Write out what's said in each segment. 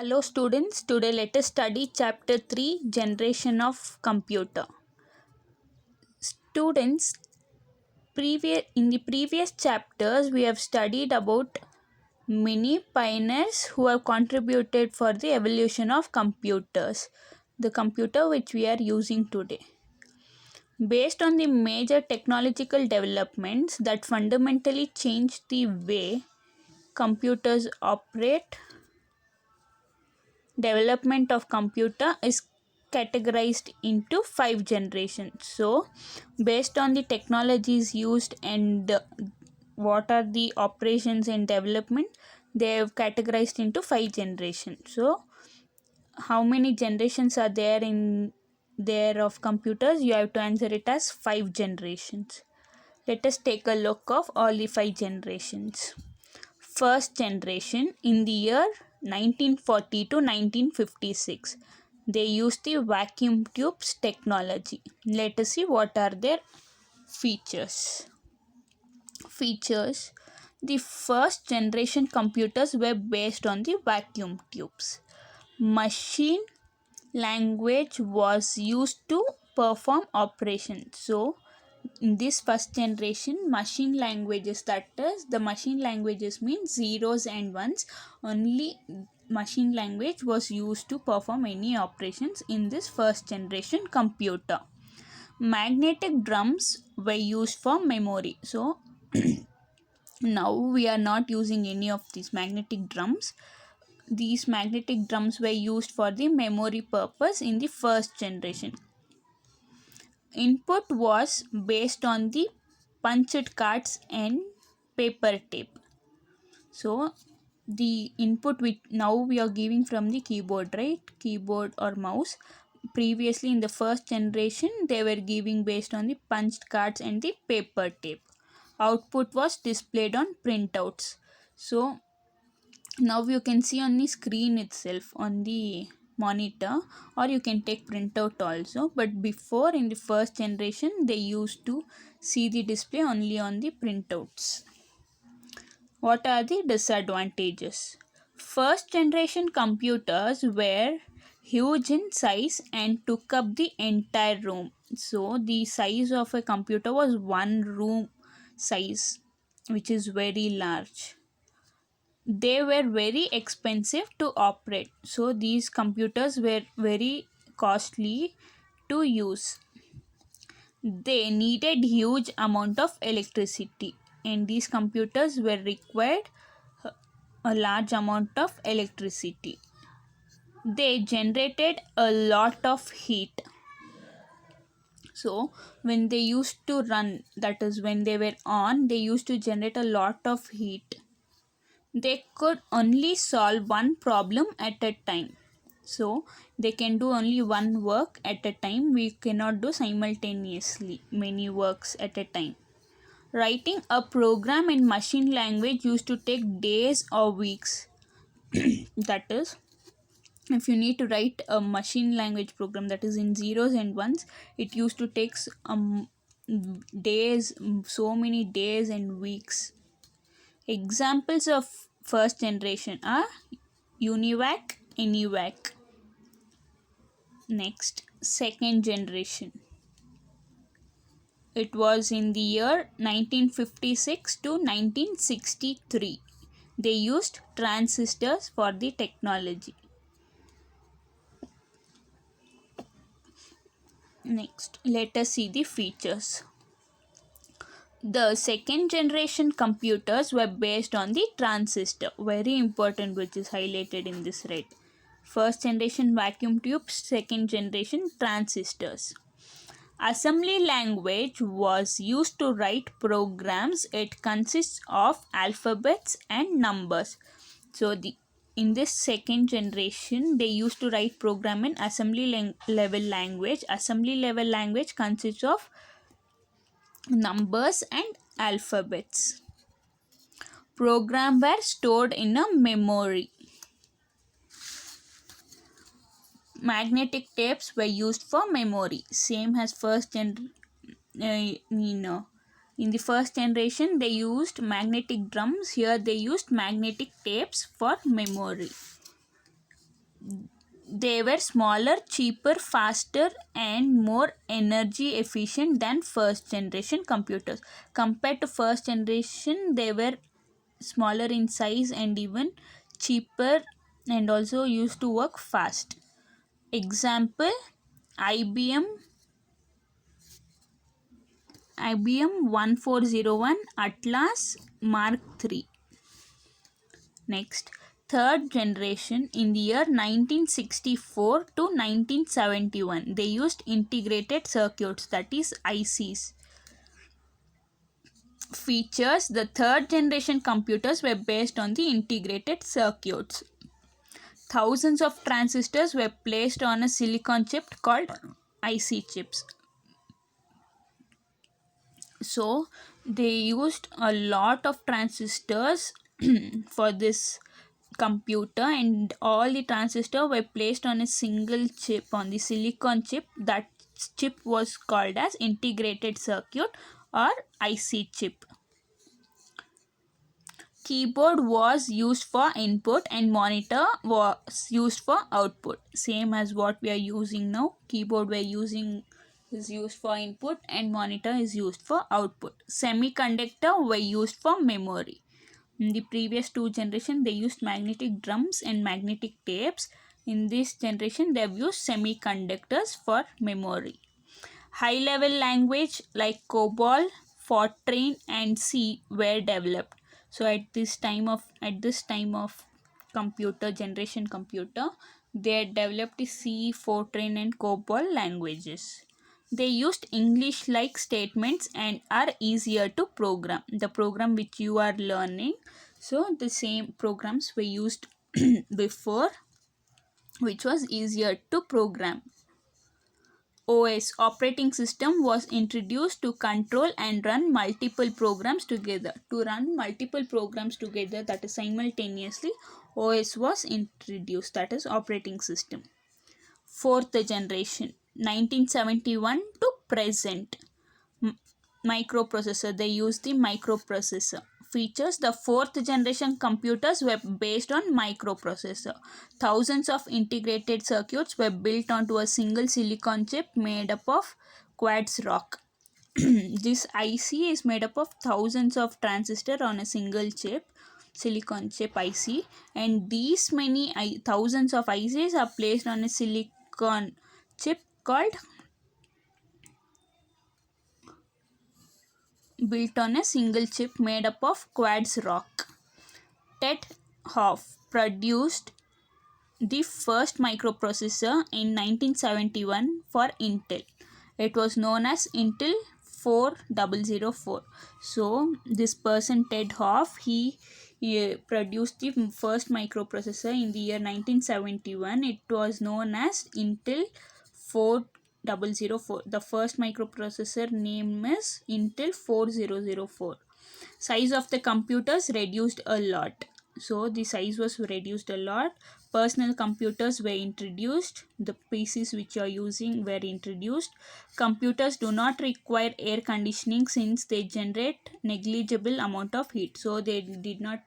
Hello students, today let us study chapter 3 Generation of Computer. Students, in the previous chapters we have studied about many pioneers who have contributed for the evolution of computers, the computer which we are using today. Based on the major technological developments that fundamentally changed the way computers operate, development of computer is categorized into 5 generations. So based on the technologies used and what are the operations and development, they have categorized into 5 generations. So how many generations are there of computers? You have to answer it as 5 generations. Let us take a look of all the 5 generations. First generation, in the year 1940 to 1956, they used the vacuum tubes technology. Let us see what are their features. The first generation computers were based on the vacuum tubes. Machine language was used to perform operations. So in this first generation, machine languages, that is, the machine languages mean zeros and ones. Only machine language was used to perform any operations in this first generation computer. Magnetic drums were used for memory. So now we are not using any of these magnetic drums. These magnetic drums were used for the memory purpose in the first generation. Input was based on the punched cards and paper tape. So the input which now we are giving from the keyboard, right? Keyboard or mouse. Previously in the first generation they were giving based on the punched cards and the paper tape. Output was displayed on printouts. So now you can see on the screen itself on the monitor, or you can take printout also, but before in the first generation they used to see the display only on the printouts. What are the disadvantages? First generation computers were huge in size and took up the entire room. So the size of a computer was one room size, which is very large. They were very expensive to operate, so these computers were very costly to use. They needed huge amount of electricity, and these computers were required a large amount of electricity. They generated a lot of heat. So when they used to run, that is when they were on, they used to generate a lot of heat. They could only solve one problem at a time. So they can do only one work at a time. We cannot do simultaneously many works at a time. Writing a program in machine language used to take days or weeks. That is, if you need to write a machine language program that is in zeros and ones, it used to take days, so many days and weeks. Examples of first generation are UNIVAC, ENIVAC. Next, second generation. It was in the year 1956 to 1963. They used transistors for the technology. Next, let us see the features. The second generation computers were based on the transistor, very important, which is highlighted in this red. First generation vacuum tubes, second generation transistors. Assembly language was used to write programs. It consists of alphabets and numbers. So in this second generation they used to write program in assembly level language. Assembly level language consists of numbers and alphabets. Programs were stored in a memory. Magnetic tapes were used for memory, same as in the first generation they used magnetic drums. Here they used magnetic tapes for memory. They were smaller, cheaper, faster, and more energy efficient than first generation computers. Compared to first generation, they were smaller in size and even cheaper, and also used to work fast. Example, IBM IBM 1401 Atlas Mark III. Next, third generation in the year 1964 to 1971. They used integrated circuits, that is ICs. Features: the third generation computers were based on the integrated circuits. Thousands of transistors were placed on a silicon chip called IC chips. So they used a lot of transistors for this computer, and all the transistors were placed on a single chip, on the silicon chip. That chip was called as integrated circuit or IC chip. Keyboard was used for input and monitor was used for output. Same as what we are using now. Keyboard is used for input and monitor is used for output. Semiconductor were used for memory. In the previous two generations, they used magnetic drums and magnetic tapes. In this generation, they have used semiconductors for memory. High level language like COBOL, Fortran, and C were developed. So at this time of computer generation computer, they developed the C, Fortran, and COBOL languages. They used English like statements and are easier to program. The program which you are learning, so the same programs were used before, which was easier to program. OS, operating system, was introduced to control and run multiple programs together. To run multiple programs together, that is simultaneously, OS was introduced, that is operating system. Fourth generation, 1971 to present. Microprocessor, they use the microprocessor. Features: the fourth generation computers were based on microprocessor. Thousands of integrated circuits were built onto a single silicon chip made up of quartz rock. This IC is made up of thousands of transistors on a single chip, silicon chip IC, and these many thousands of ICs are placed on a silicon chip called built on a single chip made up of quartz rock. Ted Hoff produced the first microprocessor in 1971 for Intel. It was known as Intel 4004. So this person, Ted Hoff, he produced the first microprocessor in the year 1971. It was known as Intel 4004. The first microprocessor name is Intel 4004. Size of the computers reduced a lot. So the size was reduced a lot. Personal computers were introduced. The PCs which you are using were introduced. Computers do not require air conditioning since they generate negligible amount of heat. So they did not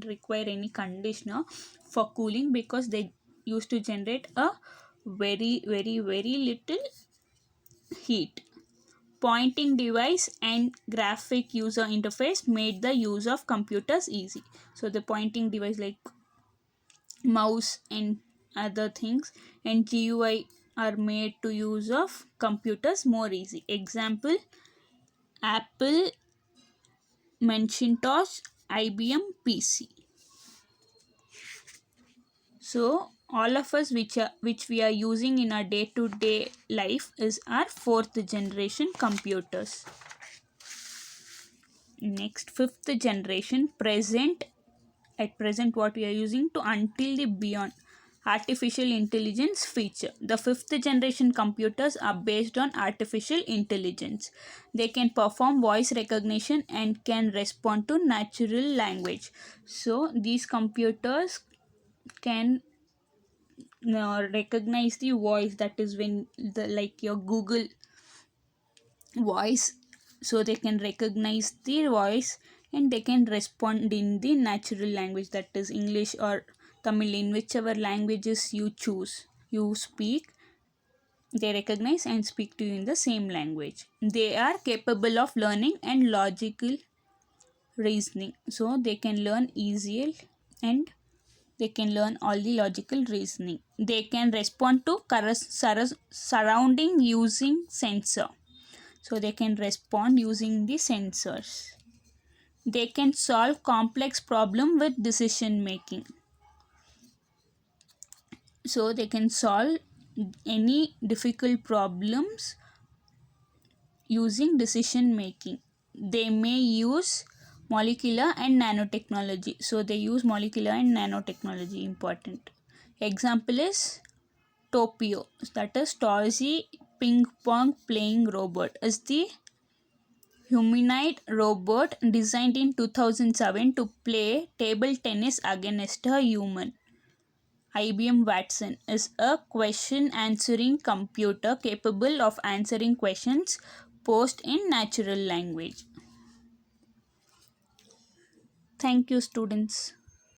require any conditioner for cooling because they used to generate a very little heat. Pointing device and graphic user interface made the use of computers easy. So the pointing device like mouse and other things and GUI are made to use of computers more easy. Example: Apple Macintosh, IBM PC. So all of us which we are using in our day-to-day life is our fourth generation computers. Next, fifth generation, at present what we are using to until the beyond artificial intelligence feature. The fifth generation computers are based on artificial intelligence. They can perform voice recognition and can respond to natural language. So these computers can recognize the voice, that is when the like your Google voice, so they can recognize the voice and they can respond in the natural language, that is English or Tamil, in whichever languages you choose, you speak, they recognize and speak to you in the same language. They are capable of learning and logical reasoning, so they can learn easily and they can learn all the logical reasoning. They can respond to surrounding using sensor, so they can respond using the sensors. They can solve complex problem with decision making, so they can solve any difficult problems using decision making. They may use molecular and nanotechnology, so they use molecular and nanotechnology. Important example is Topio, that is Torzy ping pong playing robot, is the humanoid robot designed in 2007 to play table tennis against a human. IBM Watson is a question answering computer capable of answering questions posed in natural language. Thank you, students.